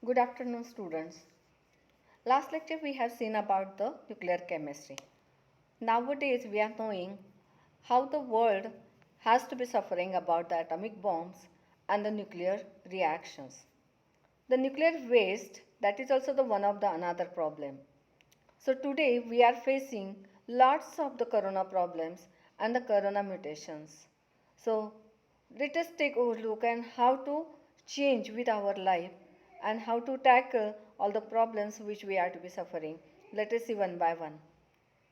Good afternoon, students. Last lecture we have seen about the nuclear chemistry. Nowadays we are knowing how the world has to be suffering about the atomic bombs and the nuclear reactions. The nuclear waste, that is also the one of the another problem. So today we are facing lots of the corona problems and the corona mutations. So let us take a look at how to change with our life and how to tackle all the problems which we are to be suffering. Let us see one by one.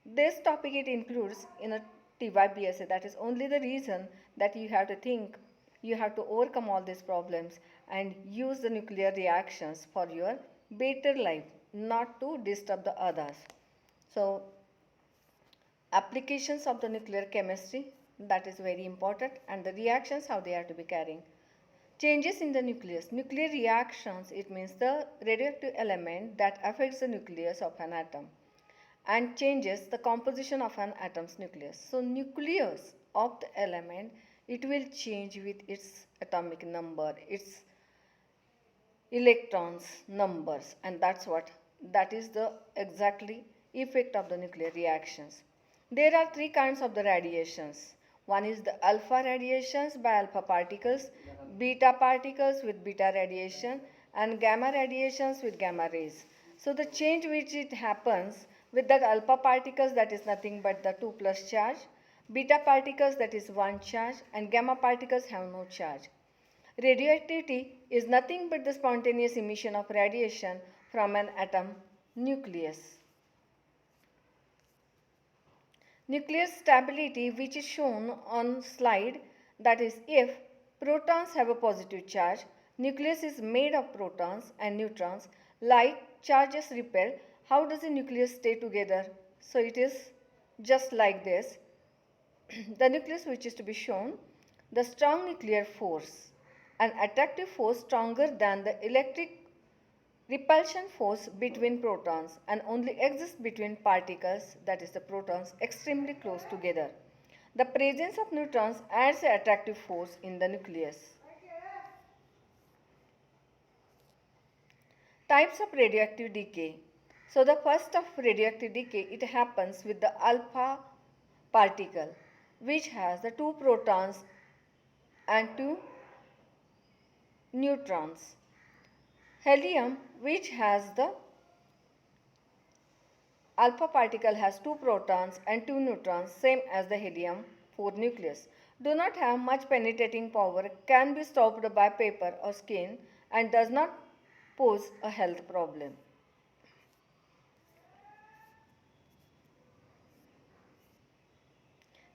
This topic it includes in a TYBSA, that is only the reason that you have to think, you have to overcome all these problems and use the nuclear reactions for your better life, not to disturb the others. So applications of the nuclear chemistry, that is very important, and the reactions how they are to be carrying. Changes in the nucleus. Nuclear reactions, it means the radioactive element that affects the nucleus of an atom and changes the composition of an atom's nucleus. So nucleus of the element, it will change with its atomic number, its electrons numbers, and that is the exactly effect of the nuclear reactions. There are three kinds of the radiations. One is the alpha radiations by alpha particles, beta particles with beta radiation, and gamma radiations with gamma rays. So the change which it happens with that alpha particles, that is nothing but the 2 plus charge, beta particles, that is 1 charge, and gamma particles have no charge. Radioactivity is nothing but the spontaneous emission of radiation from an atom nucleus. Nuclear stability, which is shown on slide, that is if protons have a positive charge, nucleus is made of protons and neutrons, like charges repel, how does the nucleus stay together? So it is just like this. The nucleus which is to be shown, the strong nuclear force, an attractive force stronger than the electric repulsion force between protons and only exists between particles, that is the protons, extremely close together. The presence of neutrons adds an attractive force in the nucleus. Types of radioactive decay. So the first of radioactive decay, it happens with the alpha particle, which has the 2 protons and 2 neutrons. Helium, which has the alpha particle, has 2 protons and 2 neutrons, same as the helium 4 nucleus. Do not have much penetrating power, can be stopped by paper or skin, and does not pose a health problem.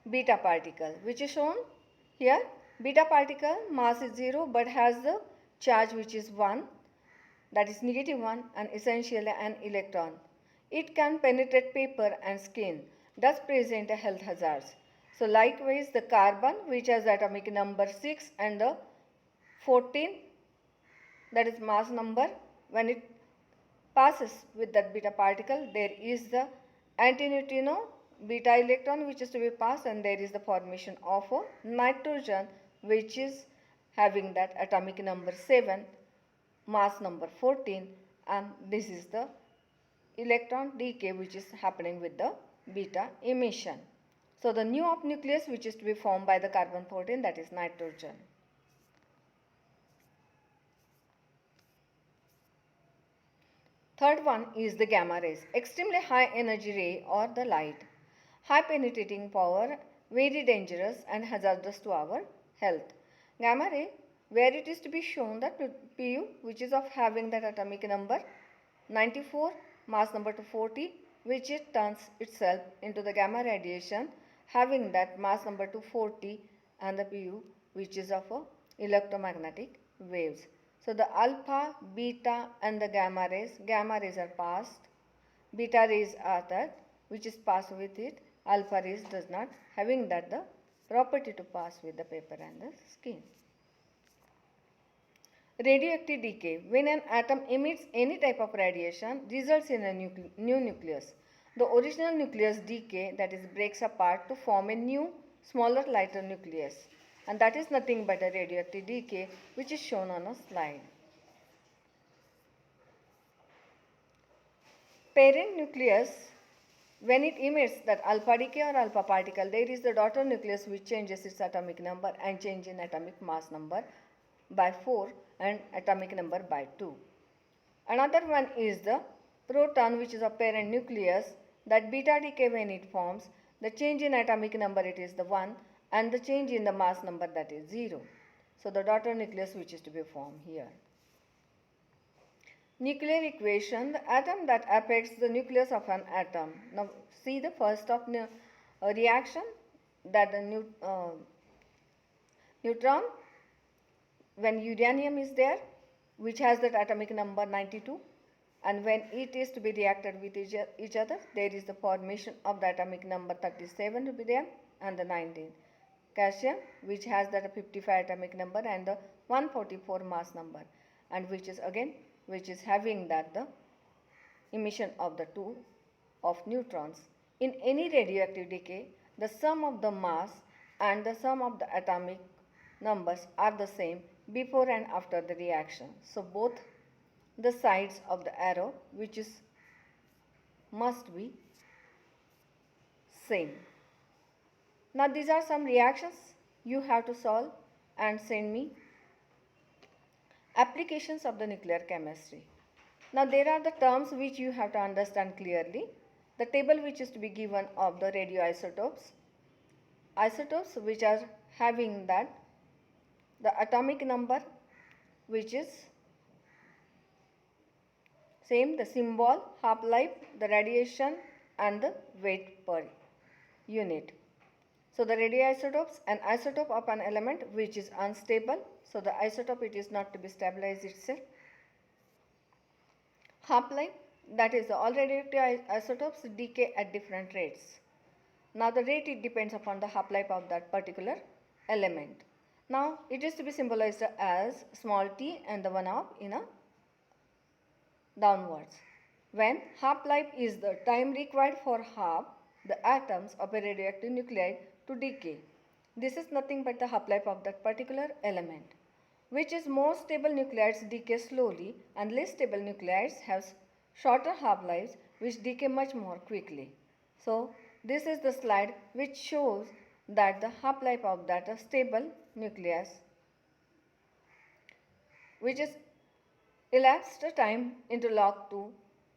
Beta particle, which is shown here. Beta particle mass is 0 but has the charge which is 1, that is negative 1, and essentially an electron. It can penetrate paper and skin, thus present a health hazards. So likewise the carbon, which has atomic number 6 and the 14, that is mass number, when it passes with that beta particle, there is the antineutrino beta electron which is to be passed, and there is the formation of a nitrogen which is having that atomic number 7, mass number 14, and this is the electron decay which is happening with the beta emission. So the new of nucleus which is to be formed by the carbon 14, that is nitrogen. Third one is the gamma rays, extremely high energy ray or the light, high penetrating power, very dangerous and hazardous to our health. Gamma ray, where it is to be shown that Pu, which is of having that atomic number 94, mass number 240, which it turns itself into the gamma radiation having that mass number 240, and the Pu, which is of a electromagnetic waves. So the alpha, beta and the gamma rays are passed, beta rays are that which is passed with it, alpha rays does not having that the property to pass with the paper and the skin. Radioactive decay. When an atom emits any type of radiation, results in a new nucleus. The original nucleus decay, that is breaks apart to form a new smaller lighter nucleus, and that is nothing but a radioactive decay which is shown on a slide. Parent nucleus, when it emits that alpha decay or alpha particle, there is the daughter nucleus which changes its atomic number and change in atomic mass number by 4 and atomic number by 2. Another one is the proton, which is a parent nucleus, that beta decay when it forms, the change in atomic number it is the 1 and the change in the mass number that is 0. So the daughter nucleus which is to be formed here. Nuclear equation, the atom that affects the nucleus of an atom. Now see the first of reaction, that the neutron, when uranium is there, which has that atomic number 92, and when it is to be reacted with each other, there is the formation of the atomic number 37 to be there and the 19. Calcium, which has that 55 atomic number and the 144 mass number, and which is having that the emission of the 2 of neutrons. In any radioactive decay, the sum of the mass and the sum of the atomic numbers are the same before and after the reaction. So both the sides of the arrow must be same. Now these are some reactions you have to solve and send me. Applications of the nuclear chemistry. Now there are the terms which you have to understand clearly. The table which is to be given of the radioisotopes. Isotopes which are having that the atomic number which is same, the symbol, half-life, the radiation and the weight per unit. So the radioisotopes, an isotope of an element which is unstable. So the isotope, it is not to be stabilized itself. Half-life, that is all radioactive isotopes decay at different rates. Now the rate, it depends upon the half-life of that particular element. Now it is to be symbolized as small t and the 1/2 in a downwards. When half-life is the time required for half the atoms of a radioactive nuclide to decay. This is nothing but the half-life of that particular element. Which is more stable nuclides decay slowly and less stable nuclides have shorter half-lives which decay much more quickly. So this is the slide which shows that the half-life of that stable nucleus, which is elapsed time into log 2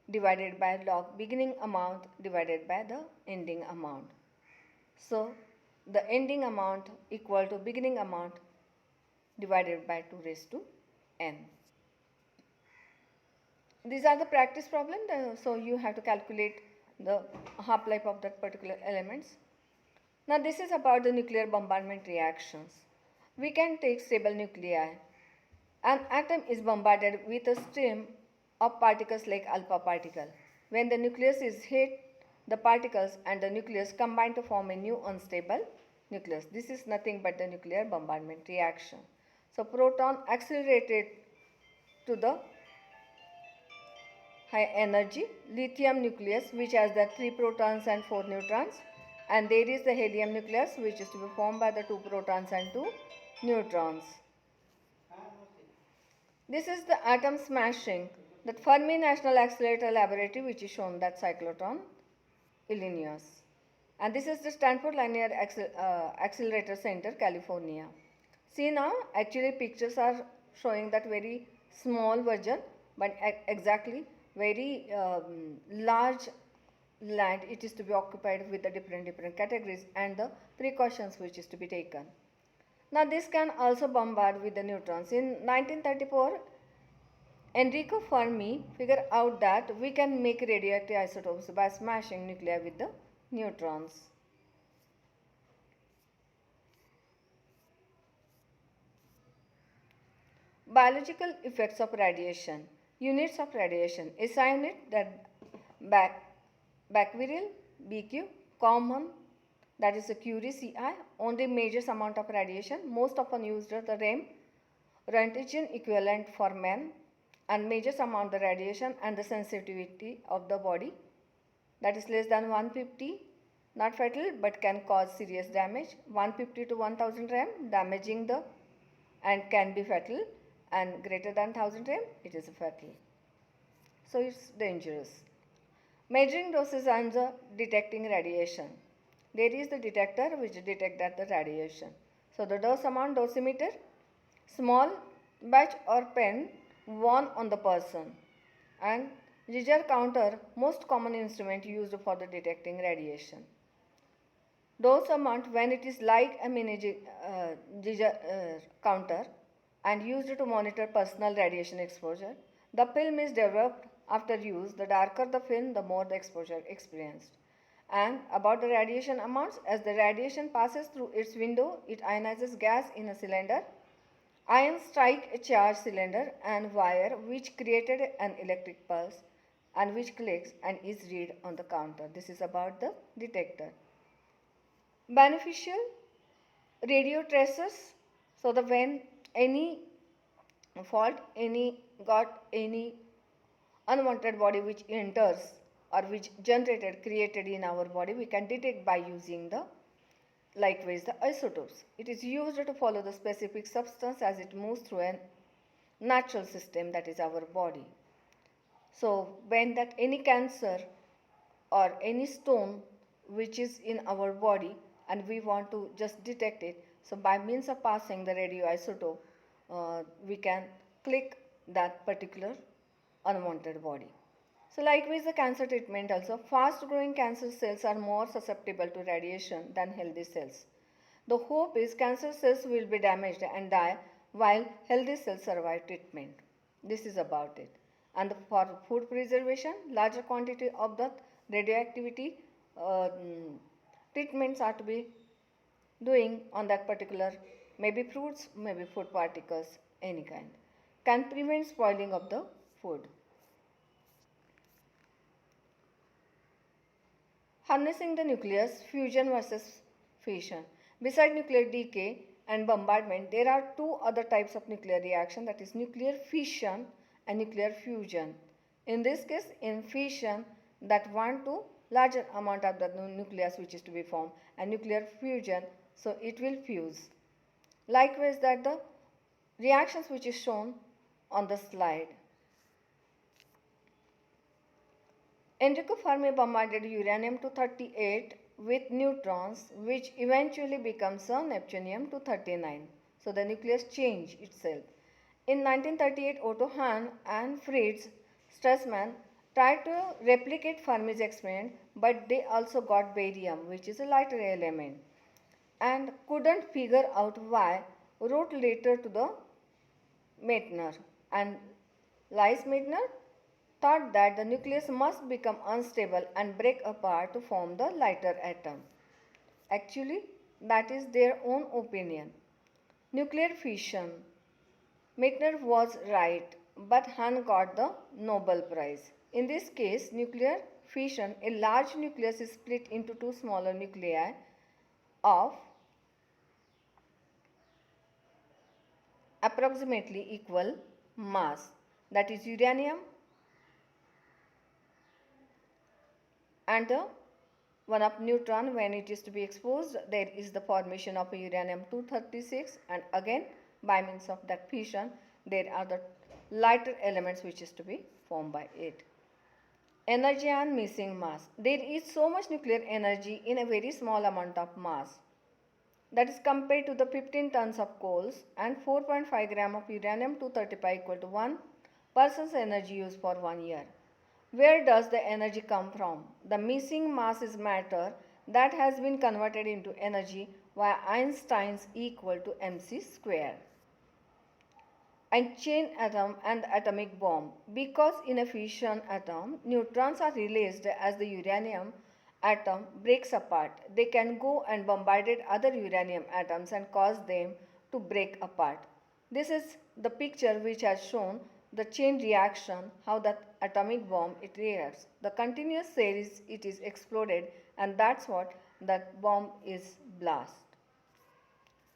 divided by log beginning amount divided by the ending amount. So the ending amount equal to beginning amount divided by 2 raised to n. These are the practice problems, so you have to calculate the half-life of that particular elements. Now this is about the nuclear bombardment reactions. We can take stable nuclei. An atom is bombarded with a stream of particles like alpha particle. When the nucleus is hit, the particles and the nucleus combine to form a new unstable nucleus. This is nothing but the nuclear bombardment reaction. So proton accelerated to the high energy lithium nucleus which has the 3 protons and 4 neutrons, and there is the helium nucleus which is to be formed by the 2 protons and 2 neutrons. This is the atom smashing, that Fermi National Accelerator Laboratory which is shown, that cyclotron, Illinois. And this is the Stanford Linear Accelerator Center, California. See now, actually pictures are showing that very small version, but exactly very large land it is to be occupied with the different categories and the precautions which is to be taken. Now this can also bombard with the neutrons. In 1934, Enrico Fermi figured out that we can make radioactive isotopes by smashing nuclei with the neutrons. Biological effects of radiation. Units of radiation. SI unit, that Becquerel, BQ, common, that is the Curie, CI, only measures amount of radiation. Most often used the REM, Roentgen equivalent for men, and measures amount the radiation and the sensitivity of the body, that is less than 150, not fatal but can cause serious damage. 150 to 1000 rem damaging the and can be fatal, and greater than 1000 rem it is fatal. So it's dangerous. Measuring doses and the detecting radiation. There is the detector which detects that the radiation. So the dose amount dosimeter, small batch or pen worn on the person, and Geiger counter, most common instrument used for the detecting radiation. Dose amount when it is like a mini Geiger counter and used to monitor personal radiation exposure. The film is developed after use. The darker the film, the more the exposure experienced. And about the radiation amounts, as the radiation passes through its window, it ionizes gas in a cylinder. Ions strike a charged cylinder and wire which created an electric pulse and which clicks and is read on the counter. This is about the detector. Beneficial radio tracers. So the when any fault, any unwanted body which enters or which generated created in our body, we can detect by using the likewise the isotopes. It is used to follow the specific substance as it moves through a natural system, that is our body. So when that any cancer or any stone which is in our body and we want to just detect it, so by means of passing the radioisotope, we can click that particular unwanted body. So likewise the cancer treatment also, fast growing cancer cells are more susceptible to radiation than healthy cells. The hope is cancer cells will be damaged and die while healthy cells survive treatment. This is about it. And for food preservation, larger quantity of the radioactivity uh, mm, treatments are to be doing on that particular, maybe fruits, maybe food particles, any kind. Can prevent spoiling of the food. Harnessing the nucleus, fusion versus fission. Beside nuclear decay and bombardment, there are two other types of nuclear reaction, that is nuclear fission and nuclear fusion. In this case, in fission, that one to larger amount of the nucleus which is to be formed, and nuclear fusion, so it will fuse. Likewise that the reactions which is shown on the slide. Enrico Fermi bombarded uranium-238 with neutrons, which eventually becomes a neptunium-239. So the nucleus changed itself. In 1938, Otto Hahn and Fritz Strassmann tried to replicate Fermi's experiment, but they also got barium, which is a lighter element, and couldn't figure out why. Wrote later to the Meitner, and Lise Meitner thought that the nucleus must become unstable and break apart to form the lighter atom. Actually, that is their own opinion. Nuclear fission. Meitner was right, but Hahn got the Nobel Prize. In this case, nuclear fission, a large nucleus is split into two smaller nuclei of approximately equal mass, that is uranium and the one up neutron. When it is to be exposed, there is the formation of a uranium-236, and again by means of that fission there are the lighter elements which is to be formed by it. Energy and missing mass. There is so much nuclear energy in a very small amount of mass, that is compared to the 15 tons of coals and 4.5 gram of uranium-235 equal to 1 person's energy used for 1 year. Where does the energy come from? The missing mass is matter that has been converted into energy via Einstein's equal to mc square. And chain atom and atomic bomb. Because in a fission atom, neutrons are released as the uranium atom breaks apart. They can go and bombard other uranium atoms and cause them to break apart. This is the picture which has shown the chain reaction, how that atomic bomb it reacts. The continuous series it is exploded, and that's what that bomb is blast.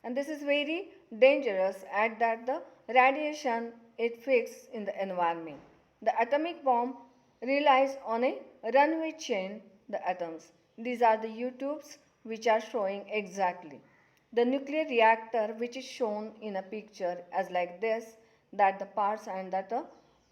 And this is very dangerous at that the radiation it fixes in the environment. The atomic bomb relies on a runaway chain, the atoms. These are the U-tubes which are showing exactly. The nuclear reactor which is shown in a picture as like this, that the parts and that a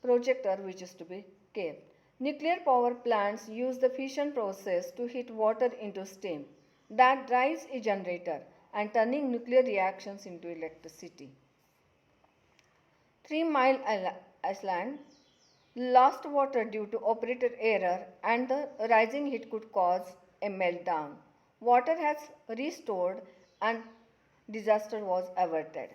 projector which is to be kept. Nuclear power plants use the fission process to heat water into steam that drives a generator and turning nuclear reactions into electricity. 3 Mile Island lost water due to operator error and the rising heat could cause a meltdown. Water has restored and disaster was averted.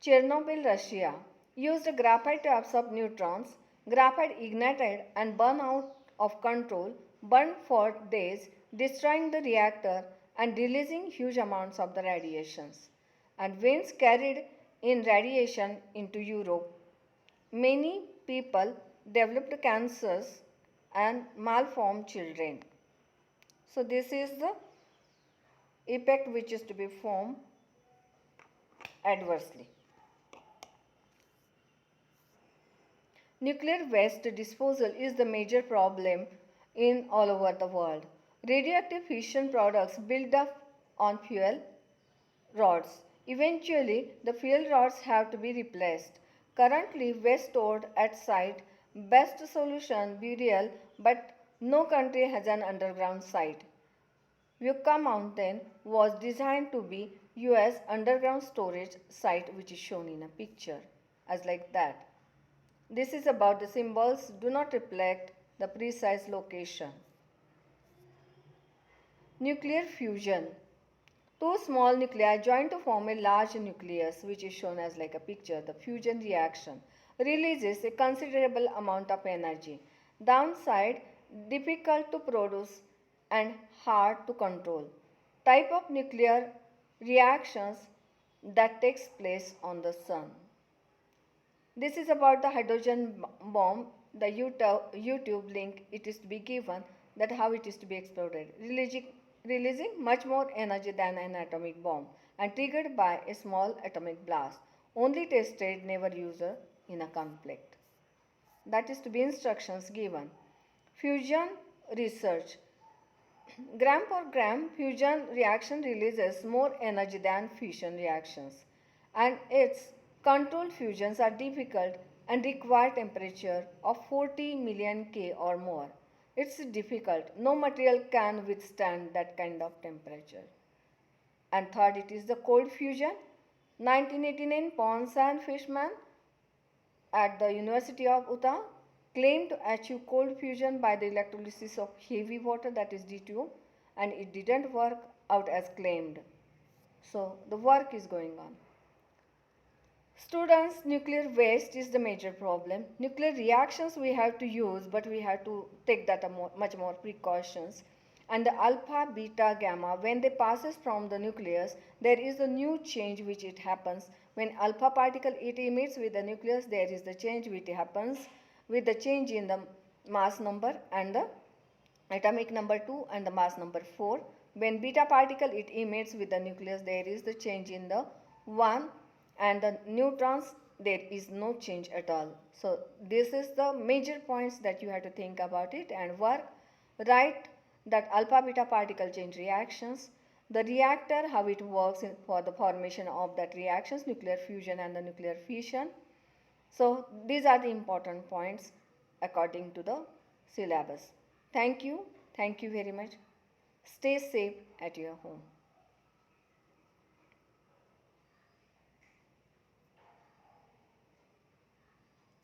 Chernobyl, Russia used graphite to absorb neutrons. Graphite ignited and burned out of control, burned for days, destroying the reactor and releasing huge amounts of the radiations. And winds carried in radiation into Europe. Many people developed cancers and malformed children. So this is the effect which is to be formed adversely. Nuclear waste disposal is the major problem in all over the world. Radioactive fission products build up on fuel rods. Eventually, the fuel rods have to be replaced. Currently, waste stored at site, best solution burial, but no country has an underground site. Yucca Mountain was designed to be US underground storage site which is shown in a picture as like that. This is about the symbols do not reflect the precise location. Nuclear fusion. Two small nuclei join to form a large nucleus which is shown as like a picture. The fusion reaction releases a considerable amount of energy. Downside, difficult to produce and hard to control. Type of nuclear reactions that takes place on the sun. This is about the hydrogen bomb. The YouTube link it is to be given that how it is to be exploded, releasing much more energy than an atomic bomb and triggered by a small atomic blast. Only tested, never used in a conflict. That is to be instructions given. Fusion research. Gram per gram, fusion reaction releases more energy than fission reactions, and its controlled fusions are difficult and require temperature of 40 million K or more. It's difficult. No material can withstand that kind of temperature. And third, it is the cold fusion. 1989, Pons and Fishman at the University of Utah claimed to achieve cold fusion by the electrolysis of heavy water, that is D2, and it didn't work out as claimed. So the work is going on. Students, nuclear waste is the major problem. Nuclear reactions we have to use, but we have to take that much more precautions. And the alpha, beta, gamma, when they passes from the nucleus, there is a new change which it happens. When alpha particle it emits with the nucleus, there is the change which happens with the change in the mass number and the atomic number 2 and the mass number 4. When beta particle it emits with the nucleus, there is the change in the 1 and the neutrons there is no change at all. So this is the major points that you have to think about it and work. Write that alpha beta particle change reactions, the reactor how it works for the formation of that reactions, nuclear fusion and the nuclear fission. So these are the important points according to the syllabus. Thank you very much. Stay safe at your home.